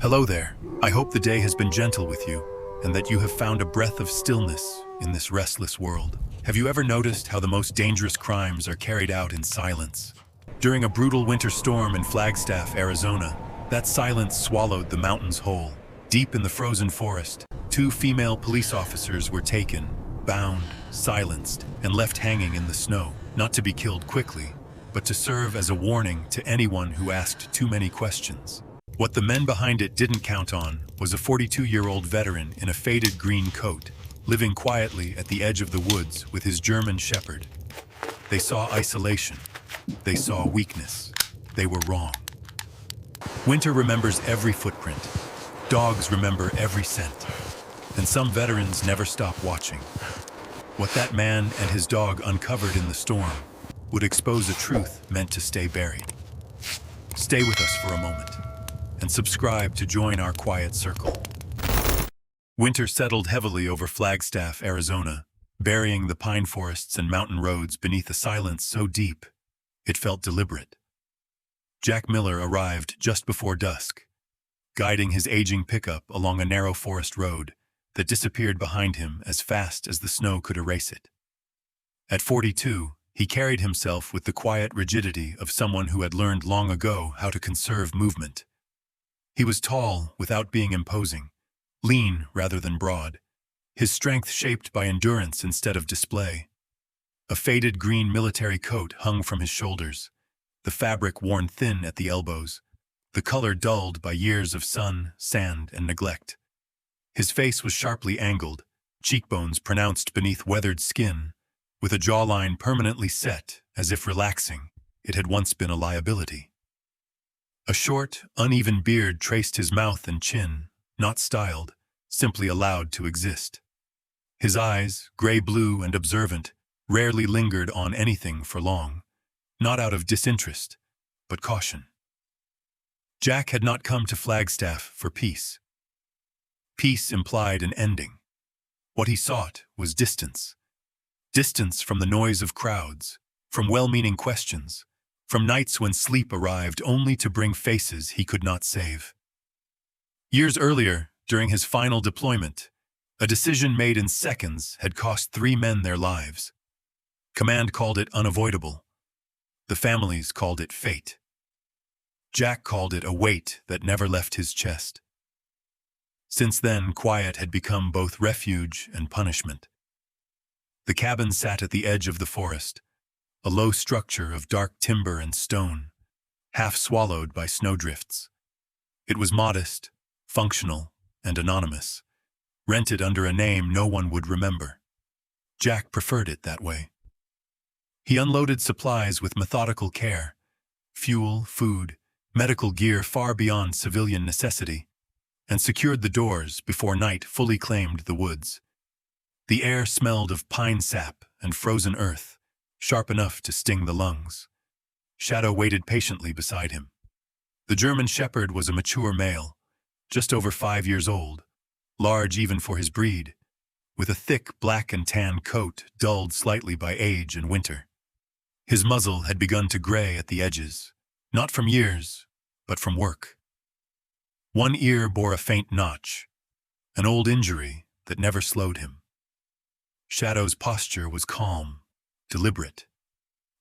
Hello there. I hope the day has been gentle with you and that you have found a breath of stillness in this restless world. Have you ever noticed how the most dangerous crimes are carried out in silence? During a brutal winter storm in Flagstaff, Arizona, that silence swallowed the mountains whole. Deep in the frozen forest, two female police officers were taken, bound, silenced, and left hanging in the snow, not to be killed quickly, but to serve as a warning to anyone who asked too many questions. What the men behind it didn't count on was a 42-year-old veteran in a faded green coat, living quietly at the edge of the woods with his German shepherd. They saw isolation. They saw weakness. They were wrong. Winter remembers every footprint. Dogs remember every scent. And some veterans never stop watching. What that man and his dog uncovered in the storm would expose a truth meant to stay buried. Stay with us for a moment and subscribe to join our quiet circle. Winter settled heavily over Flagstaff, Arizona, burying the pine forests and mountain roads beneath a silence so deep it felt deliberate. Jack Miller arrived just before dusk, guiding his aging pickup along a narrow forest road that disappeared behind him as fast as the snow could erase it. At 42, he carried himself with the quiet rigidity of someone who had learned long ago how to conserve movement. He was tall without being imposing, lean rather than broad, his strength shaped by endurance instead of display. A faded green military coat hung from his shoulders, the fabric worn thin at the elbows, the color dulled by years of sun, sand, and neglect. His face was sharply angled, cheekbones pronounced beneath weathered skin, with a jawline permanently set as if relaxing it had once been a liability. A short, uneven beard traced his mouth and chin, not styled, simply allowed to exist. His eyes, gray-blue and observant, rarely lingered on anything for long, not out of disinterest, but caution. Jack had not come to Flagstaff for peace. Peace implied an ending. What he sought was distance. Distance from the noise of crowds, from well-meaning questions, from nights when sleep arrived only to bring faces he could not save. Years earlier, during his final deployment, a decision made in seconds had cost 3 men their lives. Command called it unavoidable. The families called it fate. Jack called it a weight that never left his chest. Since then, quiet had become both refuge and punishment. The cabin sat at the edge of the forest, a low structure of dark timber and stone, half swallowed by snowdrifts. It was modest, functional, and anonymous, rented under a name no one would remember. Jack preferred it that way. He unloaded supplies with methodical care, fuel, food, medical gear far beyond civilian necessity, and secured the doors before night fully claimed the woods. The air smelled of pine sap and frozen earth, sharp enough to sting the lungs. Shadow waited patiently beside him. The German shepherd was a mature male, just over 5 years old, large even for his breed, with a thick black and tan coat dulled slightly by age and winter. His muzzle had begun to gray at the edges, not from years, but from work. One ear bore a faint notch, an old injury that never slowed him. Shadow's posture was calm, deliberate,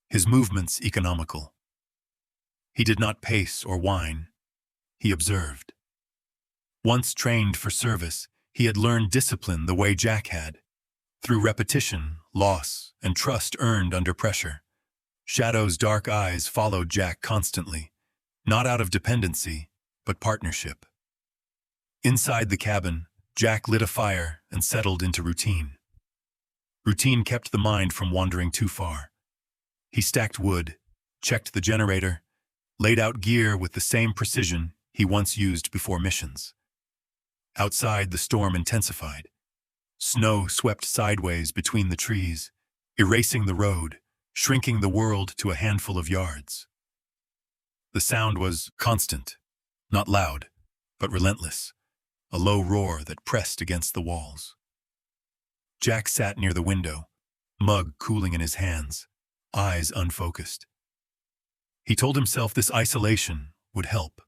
his movements economical. He did not pace or whine. He observed. Once trained for service, he had learned discipline the way Jack had, through repetition, loss, and trust earned under pressure. Shadow's dark eyes followed Jack constantly, not out of dependency, but partnership. Inside the cabin, Jack lit a fire and settled into routine. Routine kept the mind from wandering too far. He stacked wood, checked the generator, laid out gear with the same precision he once used before missions. Outside, the storm intensified. Snow swept sideways between the trees, erasing the road, shrinking the world to a handful of yards. The sound was constant, not loud, but relentless, a low roar that pressed against the walls. Jack sat near the window, mug cooling in his hands, eyes unfocused. He told himself this isolation would help.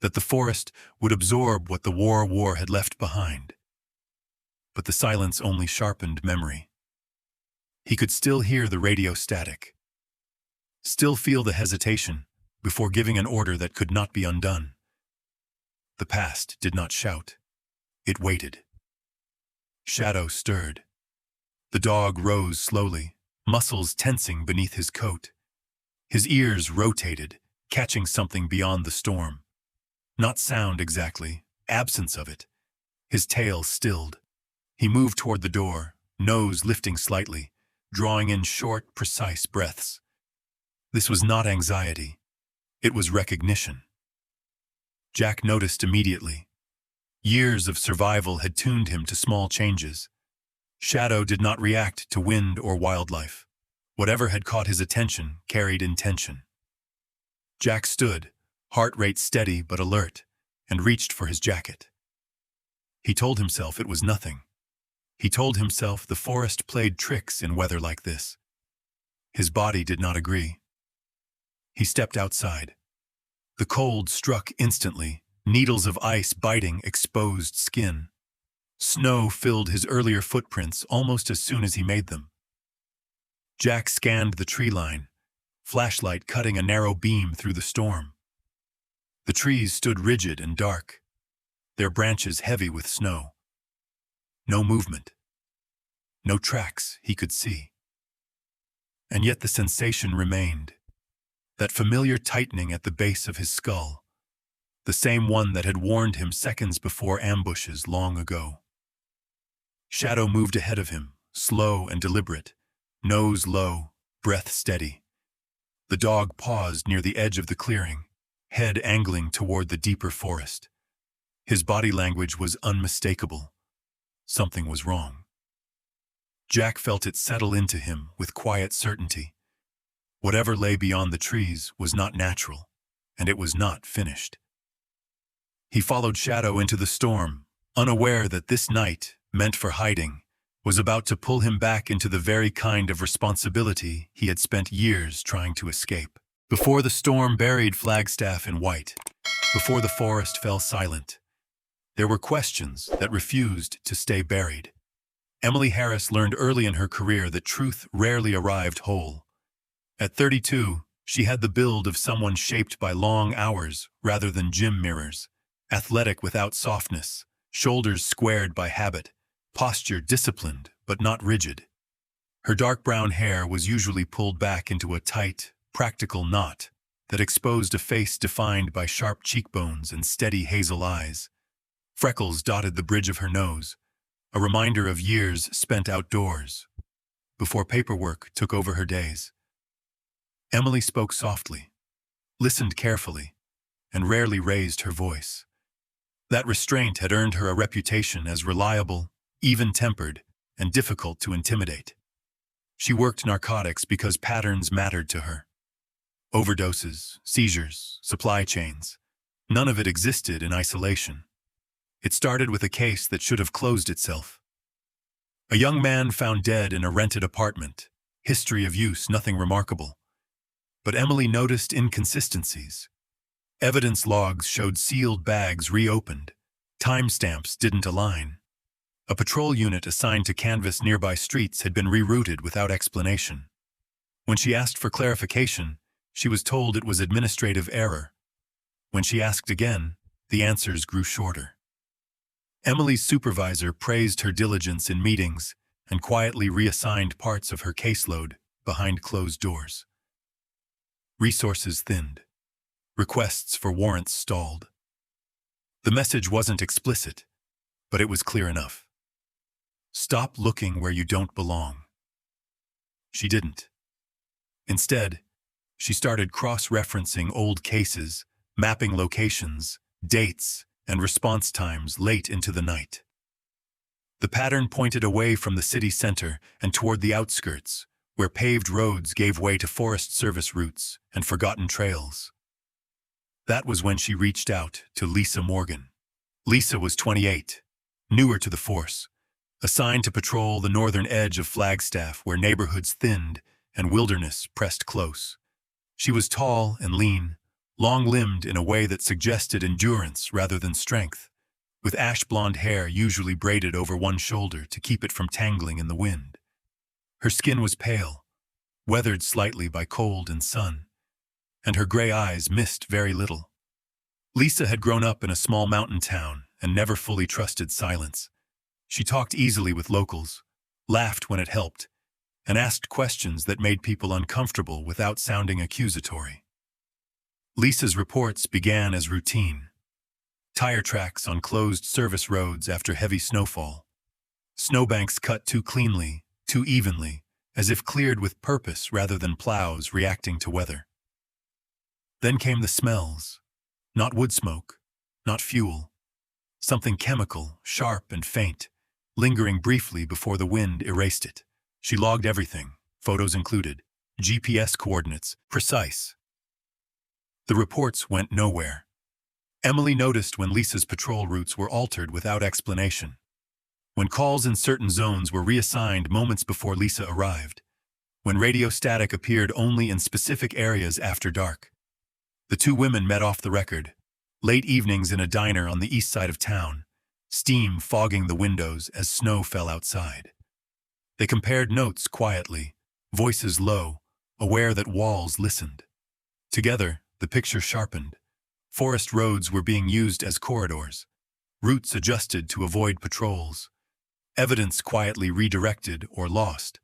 that the forest would absorb what the war had left behind. But the silence only sharpened memory. He could still hear the radio static, still feel the hesitation before giving an order that could not be undone. The past did not shout. It waited. Shadow stirred. The dog rose slowly, muscles tensing beneath his coat. His ears rotated, catching something beyond the storm. Not sound exactly, absence of it. His tail stilled. He moved toward the door, nose lifting slightly, drawing in short, precise breaths. This was not anxiety. It was recognition. Jack noticed immediately. Years of survival had tuned him to small changes. Shadow did not react to wind or wildlife. Whatever had caught his attention carried intention. Jack stood, heart rate steady but alert, and reached for his jacket. He told himself it was nothing. He told himself the forest played tricks in weather like this. His body did not agree. He stepped outside. The cold struck instantly, needles of ice biting exposed skin. Snow filled his earlier footprints almost as soon as he made them. Jack scanned the tree line, flashlight cutting a narrow beam through the storm. The trees stood rigid and dark, their branches heavy with snow. No movement. No tracks he could see. And yet the sensation remained. That familiar tightening at the base of his skull. The same one that had warned him seconds before ambushes long ago. Shadow moved ahead of him, slow and deliberate, nose low, breath steady. The dog paused near the edge of the clearing, head angling toward the deeper forest. His body language was unmistakable. Something was wrong. Jack felt it settle into him with quiet certainty. Whatever lay beyond the trees was not natural, and it was not finished. He followed Shadow into the storm, unaware that this night, meant for hiding, was about to pull him back into the very kind of responsibility he had spent years trying to escape. Before the storm buried Flagstaff in white, before the forest fell silent, there were questions that refused to stay buried. Emily Harris learned early in her career that truth rarely arrived whole. At 32, she had the build of someone shaped by long hours rather than gym mirrors, athletic without softness, shoulders squared by habit, posture disciplined but not rigid. Her dark brown hair was usually pulled back into a tight, practical knot that exposed a face defined by sharp cheekbones and steady hazel eyes. Freckles dotted the bridge of her nose, a reminder of years spent outdoors, before paperwork took over her days. Emily spoke softly, listened carefully, and rarely raised her voice. That restraint had earned her a reputation as reliable, even-tempered, and difficult to intimidate. She worked narcotics because patterns mattered to her. Overdoses, seizures, supply chains. None of it existed in isolation. It started with a case that should have closed itself. A young man found dead in a rented apartment. History of use, nothing remarkable. But Emily noticed inconsistencies. Evidence logs showed sealed bags reopened. Timestamps didn't align. A patrol unit assigned to canvass nearby streets had been rerouted without explanation. When she asked for clarification, she was told it was administrative error. When she asked again, the answers grew shorter. Emily's supervisor praised her diligence in meetings and quietly reassigned parts of her caseload behind closed doors. Resources thinned. Requests for warrants stalled. The message wasn't explicit, but it was clear enough. Stop looking where you don't belong. She didn't. Instead, she started cross-referencing old cases, mapping locations, dates, and response times late into the night. The pattern pointed away from the city center and toward the outskirts, where paved roads gave way to Forest Service routes and forgotten trails. That was when she reached out to Lisa Morgan. Lisa was 28, newer to the force, assigned to patrol the northern edge of Flagstaff where neighborhoods thinned and wilderness pressed close. She was tall and lean, long-limbed in a way that suggested endurance rather than strength, with ash-blonde hair usually braided over one shoulder to keep it from tangling in the wind. Her skin was pale, weathered slightly by cold and sun, and her gray eyes missed very little. Lisa had grown up in a small mountain town and never fully trusted silence. She talked easily with locals, laughed when it helped, and asked questions that made people uncomfortable without sounding accusatory. Lisa's reports began as routine. Tire tracks on closed service roads after heavy snowfall. Snowbanks cut too cleanly, too evenly, as if cleared with purpose rather than plows reacting to weather. Then came the smells. Not wood smoke, not fuel. Something chemical, sharp and faint, lingering briefly before the wind erased it. She logged everything, photos included, GPS coordinates, precise. The reports went nowhere. Emily noticed when Lisa's patrol routes were altered without explanation, when calls in certain zones were reassigned moments before Lisa arrived, when radio static appeared only in specific areas after dark. The two women met off the record, late evenings in a diner on the east side of town, steam fogging the windows as snow fell outside. They compared notes quietly, voices low, aware that walls listened. Together, the picture sharpened. Forest roads were being used as corridors, routes adjusted to avoid patrols, evidence quietly redirected or lost.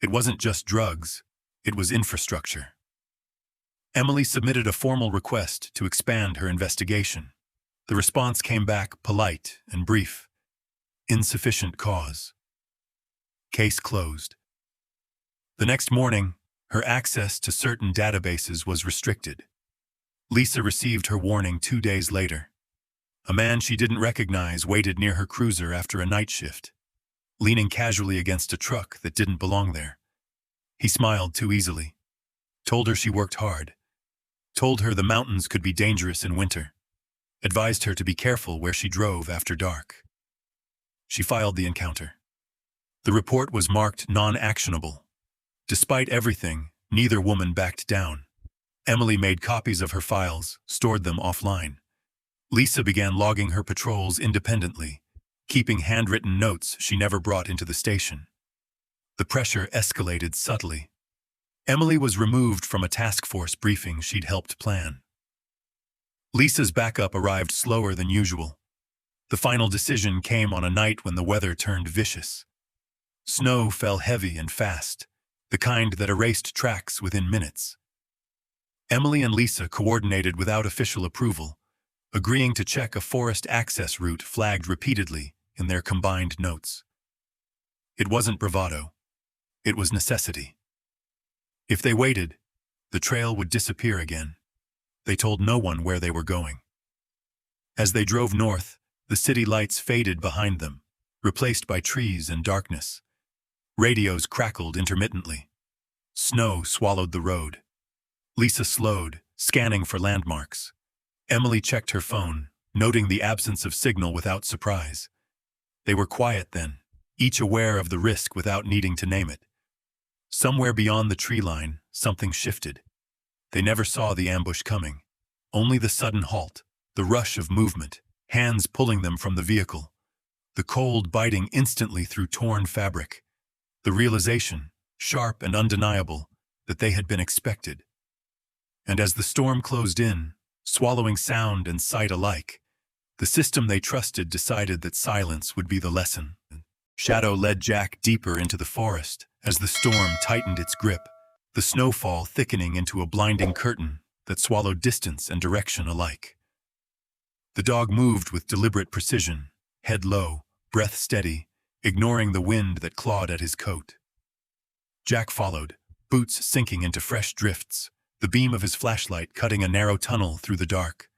It wasn't just drugs, it was infrastructure. Emily submitted a formal request to expand her investigation. The response came back polite and brief. Insufficient cause. Case closed. The next morning, her access to certain databases was restricted. Lisa received her warning 2 days later. A man she didn't recognize waited near her cruiser after a night shift, leaning casually against a truck that didn't belong there. He smiled too easily, told her she worked hard, told her the mountains could be dangerous in winter, advised her to be careful where she drove after dark. She filed the encounter. The report was marked non-actionable. Despite everything, neither woman backed down. Emily made copies of her files, stored them offline. Lisa began logging her patrols independently, keeping handwritten notes she never brought into the station. The pressure escalated subtly. Emily was removed from a task force briefing she'd helped plan. Lisa's backup arrived slower than usual. The final decision came on a night when the weather turned vicious. Snow fell heavy and fast, the kind that erased tracks within minutes. Emily and Lisa coordinated without official approval, agreeing to check a forest access route flagged repeatedly in their combined notes. It wasn't bravado. It was necessity. If they waited, the trail would disappear again. They told no one where they were going. As they drove north, the city lights faded behind them, replaced by trees and darkness. Radios crackled intermittently. Snow swallowed the road. Lisa slowed, scanning for landmarks. Emily checked her phone, noting the absence of signal without surprise. They were quiet then, each aware of the risk without needing to name it. Somewhere beyond the tree line, something shifted. They never saw the ambush coming. Only the sudden halt, the rush of movement, hands pulling them from the vehicle. The cold biting instantly through torn fabric. The realization, sharp and undeniable, that they had been expected. And as the storm closed in, swallowing sound and sight alike, the system they trusted decided that silence would be the lesson. Shadow led Jack deeper into the forest as the storm tightened its grip, the snowfall thickening into a blinding curtain that swallowed distance and direction alike. The dog moved with deliberate precision, head low, breath steady, ignoring the wind that clawed at his coat. Jack followed, boots sinking into fresh drifts, the beam of his flashlight cutting a narrow tunnel through the dark.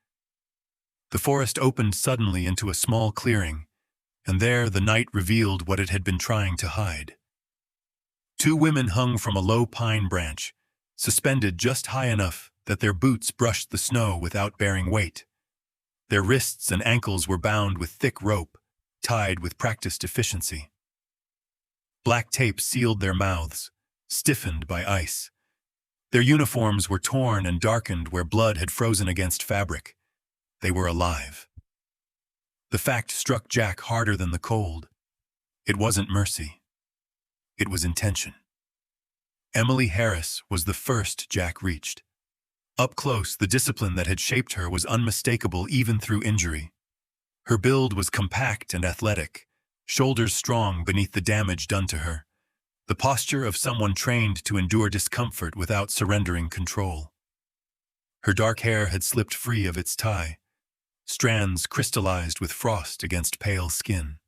The forest opened suddenly into a small clearing, and there the night revealed what it had been trying to hide. Two women hung from a low pine branch, suspended just high enough that their boots brushed the snow without bearing weight. Their wrists and ankles were bound with thick rope, tied with practiced efficiency. Black tape sealed their mouths, stiffened by ice. Their uniforms were torn and darkened where blood had frozen against fabric. They were alive. The fact struck Jack harder than the cold. It wasn't mercy. It was intention. Emily Harris was the first Jack reached. Up close, the discipline that had shaped her was unmistakable even through injury. Her build was compact and athletic, shoulders strong beneath the damage done to her, the posture of someone trained to endure discomfort without surrendering control. Her dark hair had slipped free of its tie, strands crystallized with frost against pale skin.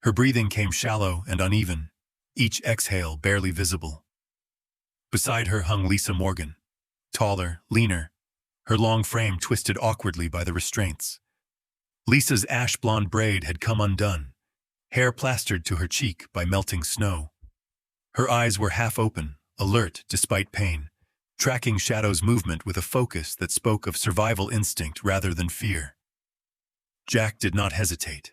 Her breathing came shallow and uneven, each exhale barely visible. Beside her hung Lisa Morgan, taller, leaner, her long frame twisted awkwardly by the restraints. Lisa's ash-blonde braid had come undone, hair plastered to her cheek by melting snow. Her eyes were half open, alert despite pain, tracking Shadow's movement with a focus that spoke of survival instinct rather than fear. Jack did not hesitate.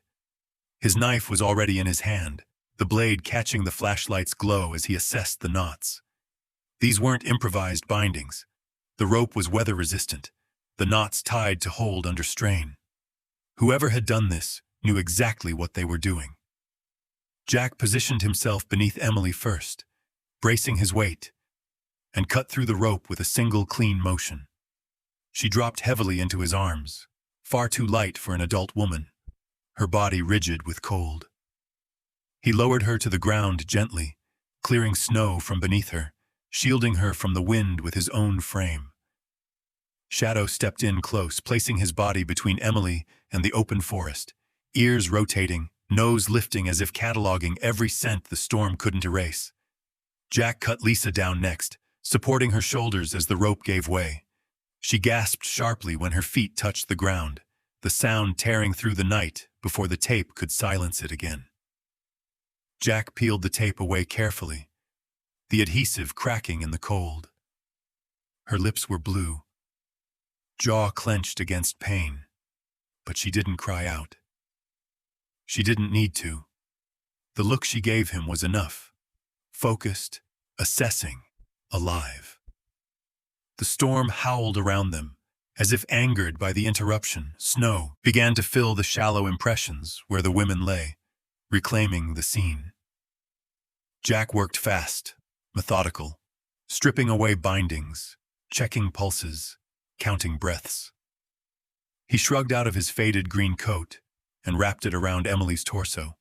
His knife was already in his hand, the blade catching the flashlight's glow as he assessed the knots. These weren't improvised bindings. The rope was weather-resistant, the knots tied to hold under strain. Whoever had done this knew exactly what they were doing. Jack positioned himself beneath Emily first, bracing his weight, and cut through the rope with a single clean motion. She dropped heavily into his arms, far too light for an adult woman, her body rigid with cold. He lowered her to the ground gently, clearing snow from beneath her, shielding her from the wind with his own frame. Shadow stepped in close, placing his body between Emily and the open forest, ears rotating, nose lifting as if cataloging every scent the storm couldn't erase. Jack cut Lisa down next, supporting her shoulders as the rope gave way. She gasped sharply when her feet touched the ground, the sound tearing through the night before the tape could silence it again. Jack peeled the tape away carefully, the adhesive cracking in the cold. Her lips were blue, jaw clenched against pain, but she didn't cry out. She didn't need to. The look she gave him was enough. Focused, assessing, alive. The storm howled around them, as if angered by the interruption. Snow began to fill the shallow impressions where the women lay, reclaiming the scene. Jack worked fast, methodical, stripping away bindings, checking pulses, counting breaths. He shrugged out of his faded green coat and wrapped it around Emily's torso,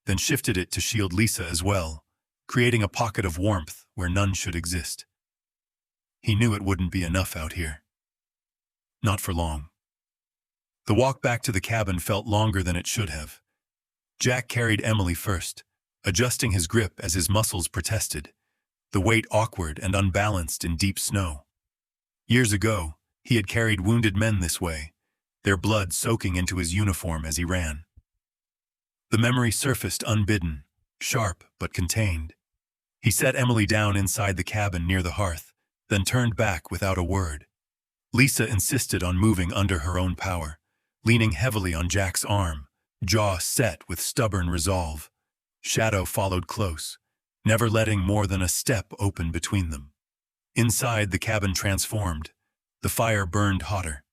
then shifted it to shield Lisa as well, creating a pocket of warmth where none should exist. He knew it wouldn't be enough out here. Not for long. The walk back to the cabin felt longer than it should have. Jack carried Emily first, adjusting his grip as his muscles protested, the weight awkward and unbalanced in deep snow. Years ago, he had carried wounded men this way, their blood soaking into his uniform as he ran. The memory surfaced unbidden, sharp but contained. He set Emily down inside the cabin near the hearth, then turned back without a word. Lisa insisted on moving under her own power, leaning heavily on Jack's arm, jaw set with stubborn resolve. Shadow followed close, never letting more than a step open between them. Inside, the cabin transformed. The fire burned hotter.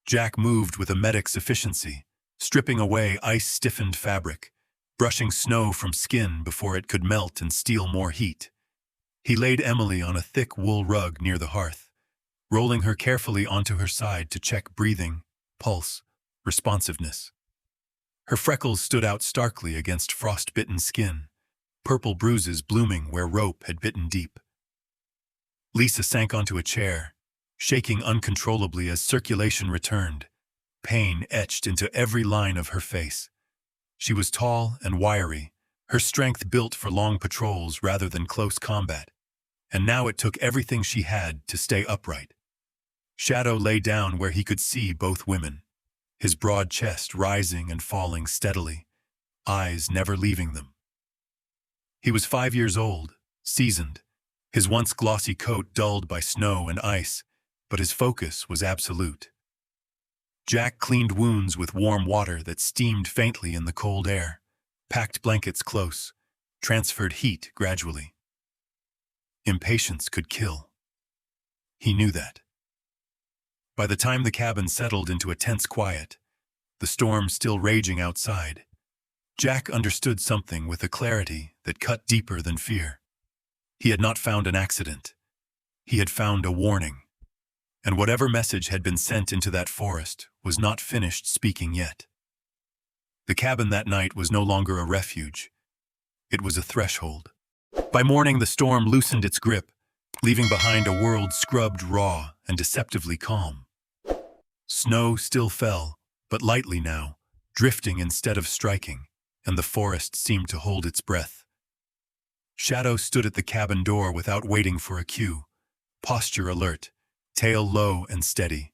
Jack moved with a medic's efficiency, stripping away ice-stiffened fabric, brushing snow from skin before it could melt and steal more heat. He laid Emily on a thick wool rug near the hearth, rolling her carefully onto her side to check breathing, pulse, responsiveness. Her freckles stood out starkly against frost-bitten skin, purple bruises blooming where rope had bitten deep. Lisa sank onto a chair, shaking uncontrollably as circulation returned, pain etched into every line of her face. She was tall and wiry, her strength built for long patrols rather than close combat, and now it took everything she had to stay upright. Shadow lay down where he could see both women, his broad chest rising and falling steadily, eyes never leaving them. He was 5 years old, seasoned, his once glossy coat dulled by snow and ice, but his focus was absolute. Jack cleaned wounds with warm water that steamed faintly in the cold air, packed blankets close, transferred heat gradually. Impatience could kill. He knew that. By the time the cabin settled into a tense quiet, the storm still raging outside, Jack understood something with a clarity that cut deeper than fear. He had not found an accident. He had found a warning. And whatever message had been sent into that forest was not finished speaking yet. The cabin that night was no longer a refuge. It was a threshold. By morning, the storm loosened its grip, leaving behind a world scrubbed raw and deceptively calm. Snow still fell, but lightly now, drifting instead of striking, and the forest seemed to hold its breath. Shadow stood at the cabin door without waiting for a cue, posture alert, tail low and steady.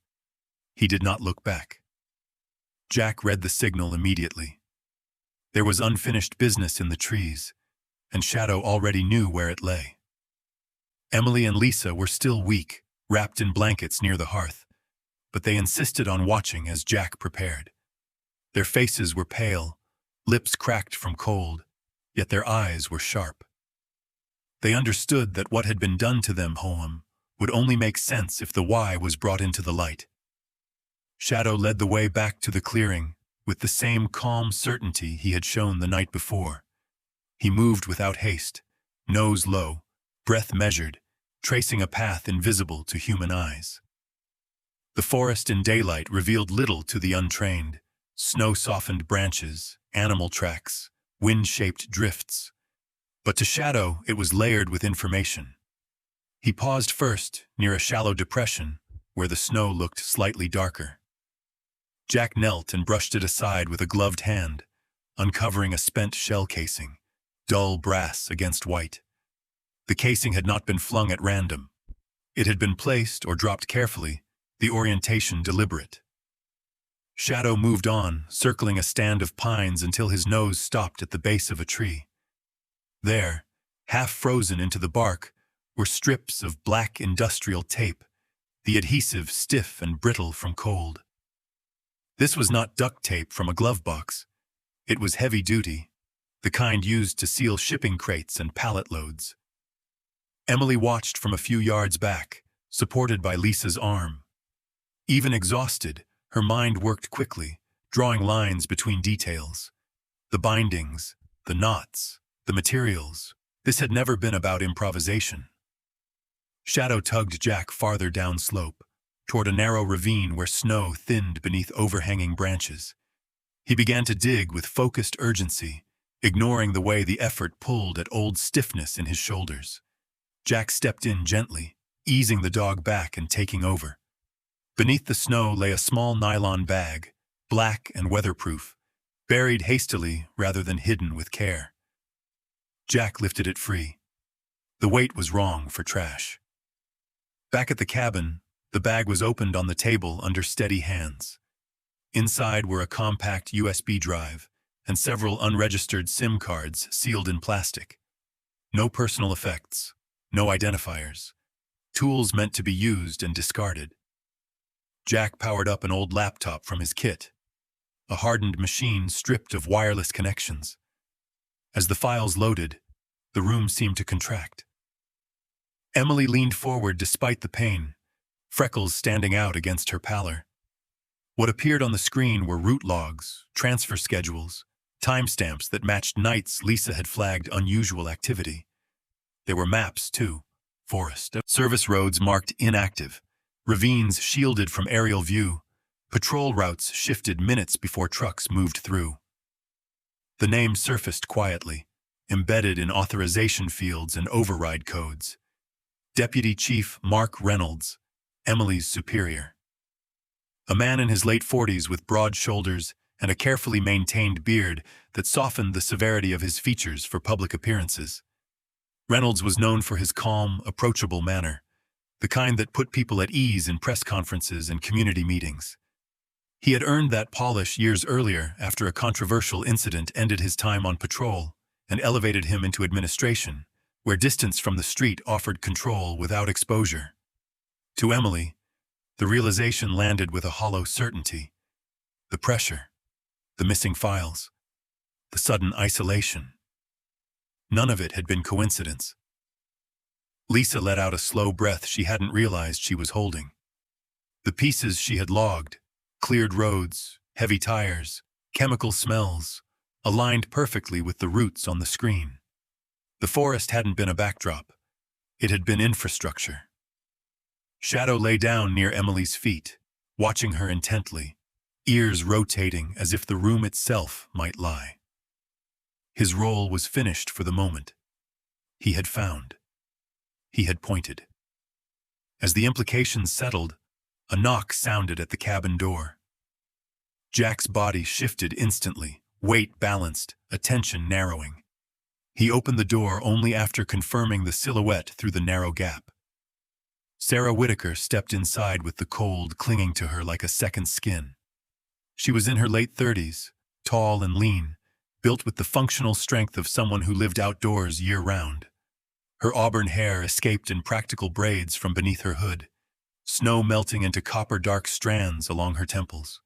He did not look back. Jack read the signal immediately. There was unfinished business in the trees, and Shadow already knew where it lay. Emily and Lisa were still weak, wrapped in blankets near the hearth, but they insisted on watching as Jack prepared. Their faces were pale, lips cracked from cold, yet their eyes were sharp. They understood that what had been done to them home would only make sense if the why was brought into the light. Shadow led the way back to the clearing with the same calm certainty he had shown the night before. He moved without haste, nose low, breath measured, tracing a path invisible to human eyes. The forest in daylight revealed little to the untrained: snow-softened branches, animal tracks, wind-shaped drifts. But to Shadow, it was layered with information. He paused first, near a shallow depression, where the snow looked slightly darker. Jack knelt and brushed it aside with a gloved hand, uncovering a spent shell casing, dull brass against white. The casing had not been flung at random. It had been placed or dropped carefully, the orientation deliberate. Shadow moved on, circling a stand of pines until his nose stopped at the base of a tree. There, half frozen into the bark, were strips of black industrial tape, the adhesive stiff and brittle from cold. This was not duct tape from a glove box. It was heavy duty, the kind used to seal shipping crates and pallet loads. Emily watched from a few yards back, supported by Lisa's arm. Even exhausted, her mind worked quickly, drawing lines between details. The bindings, the knots, the materials. This had never been about improvisation. Shadow tugged Jack farther downslope, toward a narrow ravine where snow thinned beneath overhanging branches. He began to dig with focused urgency, ignoring the way the effort pulled at old stiffness in his shoulders. Jack stepped in gently, easing the dog back and taking over. Beneath the snow lay a small nylon bag, black and weatherproof, buried hastily rather than hidden with care. Jack lifted it free. The weight was wrong for trash. Back at the cabin, the bag was opened on the table under steady hands. Inside were a compact USB drive and several unregistered SIM cards sealed in plastic. No personal effects, no identifiers. Tools meant to be used and discarded. Jack powered up an old laptop from his kit, a hardened machine stripped of wireless connections. As the files loaded, the room seemed to contract. Emily leaned forward despite the pain, freckles standing out against her pallor. What appeared on the screen were route logs, transfer schedules, timestamps that matched nights Lisa had flagged unusual activity. There were maps, too. Forest, service roads marked inactive, ravines shielded from aerial view, patrol routes shifted minutes before trucks moved through. The name surfaced quietly, embedded in authorization fields and override codes. Deputy Chief Mark Reynolds, Emily's superior. A man in his late 40s with broad shoulders and a carefully maintained beard that softened the severity of his features for public appearances. Reynolds was known for his calm, approachable manner, the kind that put people at ease in press conferences and community meetings. He had earned that polish years earlier after a controversial incident ended his time on patrol and elevated him into administration, where distance from the street offered control without exposure. To Emily, the realization landed with a hollow certainty. The pressure, the missing files, the sudden isolation. None of it had been coincidence. Lisa let out a slow breath she hadn't realized she was holding. The pieces she had logged, cleared roads, heavy tires, chemical smells, aligned perfectly with the routes on the screen. The forest hadn't been a backdrop. It had been infrastructure. Shadow lay down near Emily's feet, watching her intently, ears rotating as if the room itself might lie. His role was finished for the moment. He had found. He had pointed. As the implications settled, a knock sounded at the cabin door. Jack's body shifted instantly, weight balanced, attention narrowing. He opened the door only after confirming the silhouette through the narrow gap. Sarah Whitaker stepped inside with the cold clinging to her like a second skin. She was in her late 30s, tall and lean, built with the functional strength of someone who lived outdoors year-round. Her auburn hair escaped in practical braids from beneath her hood, snow melting into copper-dark strands along her temples.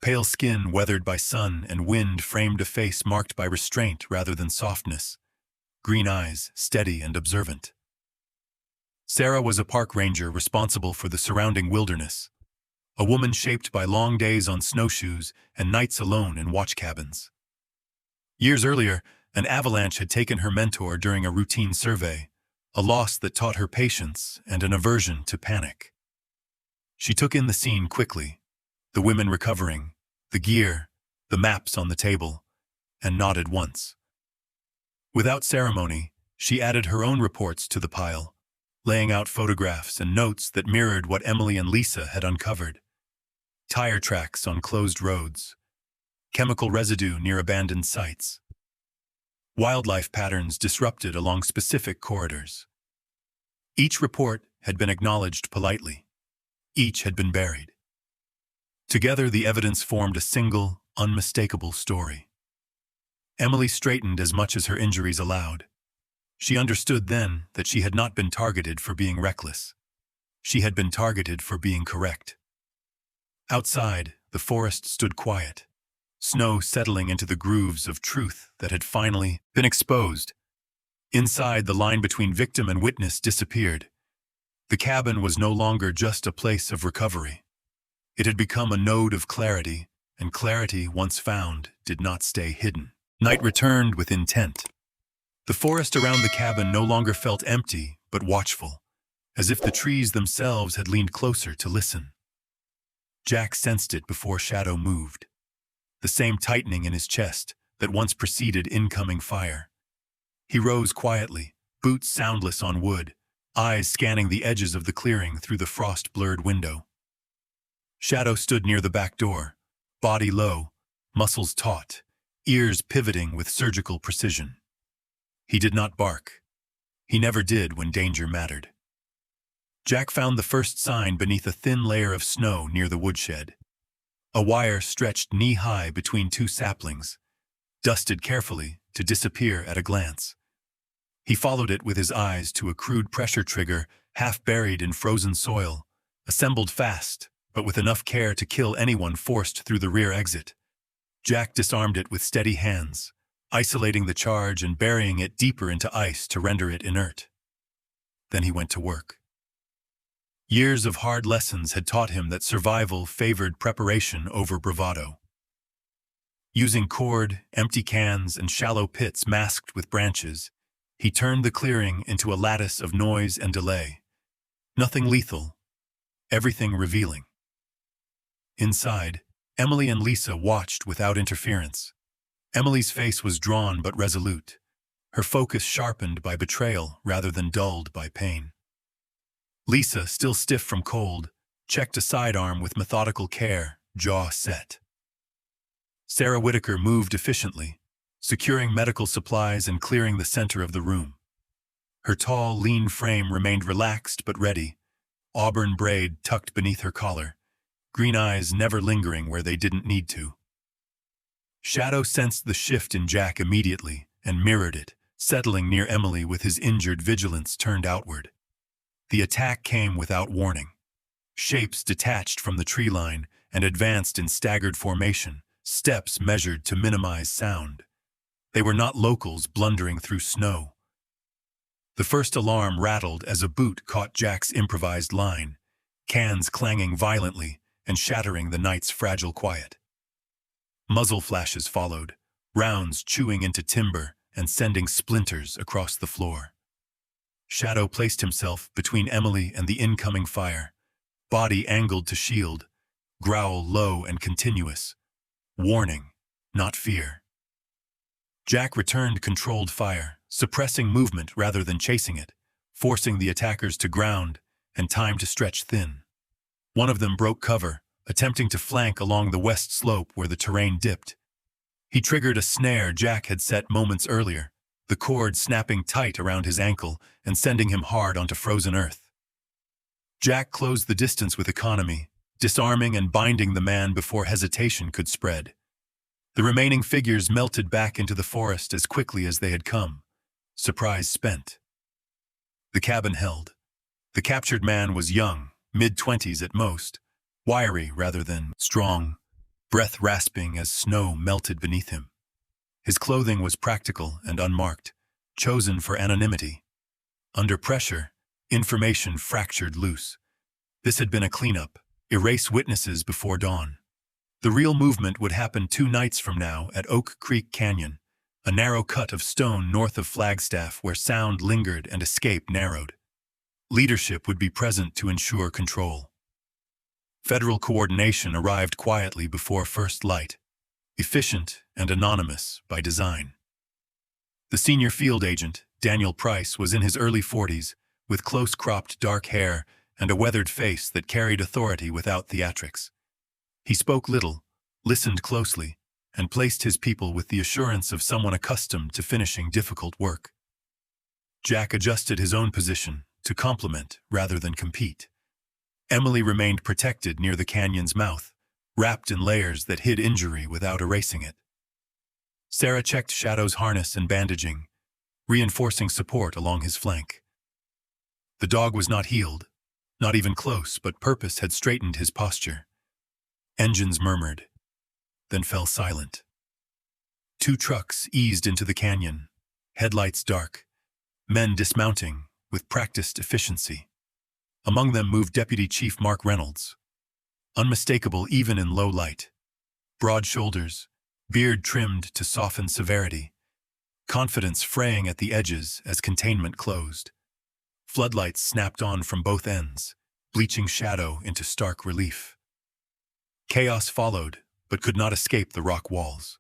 Pale skin weathered by sun and wind framed a face marked by restraint rather than softness, green eyes steady and observant. Sarah was a park ranger responsible for the surrounding wilderness, a woman shaped by long days on snowshoes and nights alone in watch cabins. Years earlier, an avalanche had taken her mentor during a routine survey, a loss that taught her patience and an aversion to panic. She took in the scene quickly, the women recovering, the gear, the maps on the table, and nodded once. Without ceremony, she added her own reports to the pile, laying out photographs and notes that mirrored what Emily and Lisa had uncovered. Tire tracks on closed roads, chemical residue near abandoned sites, wildlife patterns disrupted along specific corridors. Each report had been acknowledged politely. Each had been buried. Together, the evidence formed a single, unmistakable story. Emily straightened as much as her injuries allowed. She understood then that she had not been targeted for being reckless. She had been targeted for being correct. Outside, the forest stood quiet, snow settling into the grooves of truth that had finally been exposed. Inside, the line between victim and witness disappeared. The cabin was no longer just a place of recovery. It had become a node of clarity, and clarity, once found, did not stay hidden. Night returned with intent. The forest around the cabin no longer felt empty, but watchful, as if the trees themselves had leaned closer to listen. Jack sensed it before Shadow moved. The same tightening in his chest that once preceded incoming fire. He rose quietly, boots soundless on wood, eyes scanning the edges of the clearing through the frost-blurred window. Shadow stood near the back door, body low, muscles taut, ears pivoting with surgical precision. He did not bark. He never did when danger mattered. Jack found the first sign beneath a thin layer of snow near the woodshed. A wire stretched knee-high between two saplings, dusted carefully to disappear at a glance. He followed it with his eyes to a crude pressure trigger half buried in frozen soil, assembled fast, but with enough care to kill anyone forced through the rear exit. Jack disarmed it with steady hands, isolating the charge and burying it deeper into ice to render it inert. Then he went to work. Years of hard lessons had taught him that survival favored preparation over bravado. Using cord, empty cans, and shallow pits masked with branches, he turned the clearing into a lattice of noise and delay. Nothing lethal, everything revealing. Inside, Emily and Lisa watched without interference. Emily's face was drawn but resolute, her focus sharpened by betrayal rather than dulled by pain. Lisa, still stiff from cold, checked a sidearm with methodical care, jaw set. Sarah Whitaker moved efficiently, securing medical supplies and clearing the center of the room. Her tall, lean frame remained relaxed but ready, auburn braid tucked beneath her collar, green eyes never lingering where they didn't need to. Shadow sensed the shift in Jack immediately and mirrored it, settling near Emily with his injured vigilance turned outward. The attack came without warning. Shapes detached from the tree line and advanced in staggered formation, steps measured to minimize sound. They were not locals blundering through snow. The first alarm rattled as a boot caught Jack's improvised line, cans clanging violently and shattering the night's fragile quiet. Muzzle flashes followed, rounds chewing into timber and sending splinters across the floor. Shadow placed himself between Emily and the incoming fire, body angled to shield, growl low and continuous. Warning, not fear. Jack returned controlled fire, suppressing movement rather than chasing it, forcing the attackers to ground and time to stretch thin. One of them broke cover, attempting to flank along the west slope where the terrain dipped. He triggered a snare Jack had set moments earlier, the cord snapping tight around his ankle and sending him hard onto frozen earth. Jack closed the distance with economy, disarming and binding the man before hesitation could spread. The remaining figures melted back into the forest as quickly as they had come, surprise spent. The cabin held. The captured man was young, mid-20s at most, wiry rather than strong, breath rasping as snow melted beneath him. His clothing was practical and unmarked, chosen for anonymity. Under pressure, information fractured loose. This had been a cleanup, erase witnesses before dawn. The real movement would happen 2 nights from now at Oak Creek Canyon, a narrow cut of stone north of Flagstaff where sound lingered and escape narrowed. Leadership would be present to ensure control. Federal coordination arrived quietly before first light, efficient and anonymous by design. The senior field agent, Daniel Price, was in his early 40s, with close-cropped dark hair and a weathered face that carried authority without theatrics. He spoke little, listened closely, and placed his people with the assurance of someone accustomed to finishing difficult work. Jack adjusted his own position to complement rather than compete. Emily remained protected near the canyon's mouth, wrapped in layers that hid injury without erasing it. Sarah checked Shadow's harness and bandaging, reinforcing support along his flank. The dog was not healed, not even close, but purpose had straightened his posture. Engines murmured, then fell silent. 2 trucks eased into the canyon, headlights dark, men dismounting with practiced efficiency. Among them moved Deputy Chief Mark Reynolds, unmistakable even in low light. Broad shoulders, beard trimmed to soften severity, confidence fraying at the edges as containment closed. Floodlights snapped on from both ends, bleaching Shadow into stark relief. Chaos followed, but could not escape the rock walls.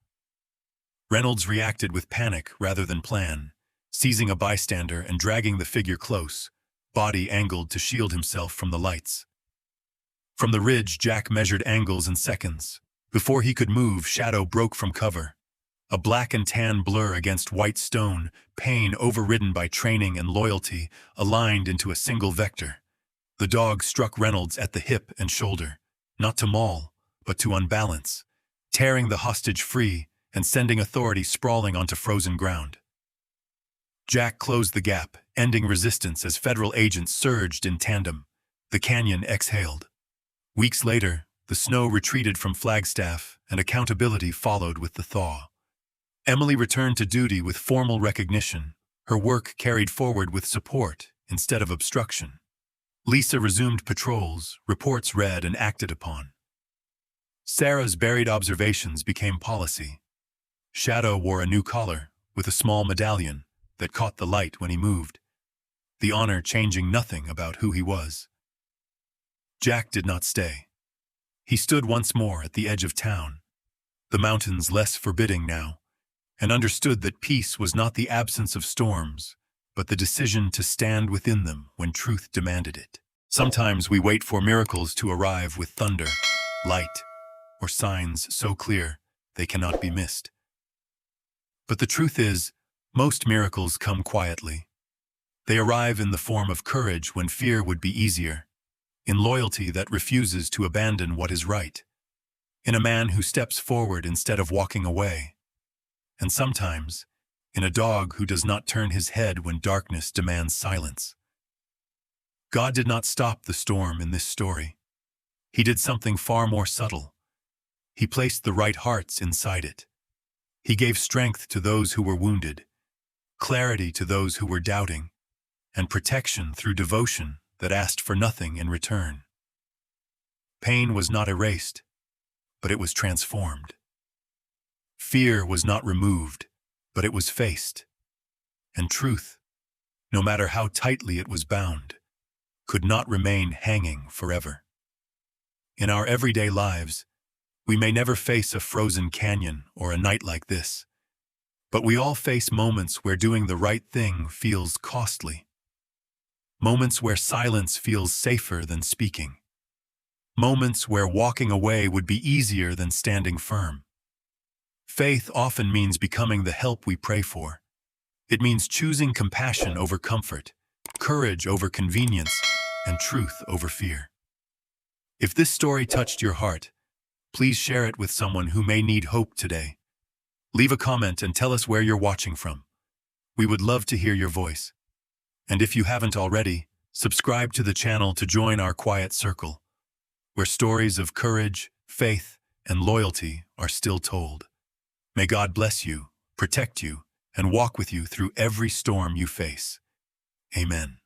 Reynolds reacted with panic rather than plan, seizing a bystander and dragging the figure close, body angled to shield himself from the lights. From the ridge, Jack measured angles in seconds. Before he could move, Shadow broke from cover. A black and tan blur against white stone, pain overridden by training and loyalty, aligned into a single vector. The dog struck Reynolds at the hip and shoulder, not to maul, but to unbalance, tearing the hostage free and sending authority sprawling onto frozen ground. Jack closed the gap, ending resistance as federal agents surged in tandem. The canyon exhaled. Weeks later, the snow retreated from Flagstaff and accountability followed with the thaw. Emily returned to duty with formal recognition, her work carried forward with support instead of obstruction. Lisa resumed patrols, reports read and acted upon. Sarah's buried observations became policy. Shadow wore a new collar with a small medallion that caught the light when he moved, the honor changing nothing about who he was. Jack did not stay. He stood once more at the edge of town, the mountains less forbidding now, and understood that peace was not the absence of storms, but the decision to stand within them when truth demanded it. Sometimes we wait for miracles to arrive with thunder, light, or signs so clear they cannot be missed. But the truth is, most miracles come quietly. They arrive in the form of courage when fear would be easier, in loyalty that refuses to abandon what is right, in a man who steps forward instead of walking away, and sometimes in a dog who does not turn his head when darkness demands silence. God did not stop the storm in this story. He did something far more subtle. He placed the right hearts inside it. He gave strength to those who were wounded, clarity to those who were doubting, and protection through devotion that asked for nothing in return. Pain was not erased, but it was transformed. Fear was not removed, but it was faced. And truth, no matter how tightly it was bound, could not remain hanging forever. In our everyday lives, we may never face a frozen canyon or a night like this, but we all face moments where doing the right thing feels costly. Moments where silence feels safer than speaking. Moments where walking away would be easier than standing firm. Faith often means becoming the help we pray for. It means choosing compassion over comfort, courage over convenience, and truth over fear. If this story touched your heart, please share it with someone who may need hope today. Leave a comment and tell us where you're watching from. We would love to hear your voice. And if you haven't already, subscribe to the channel to join our quiet circle, where stories of courage, faith, and loyalty are still told. May God bless you, protect you, and walk with you through every storm you face. Amen.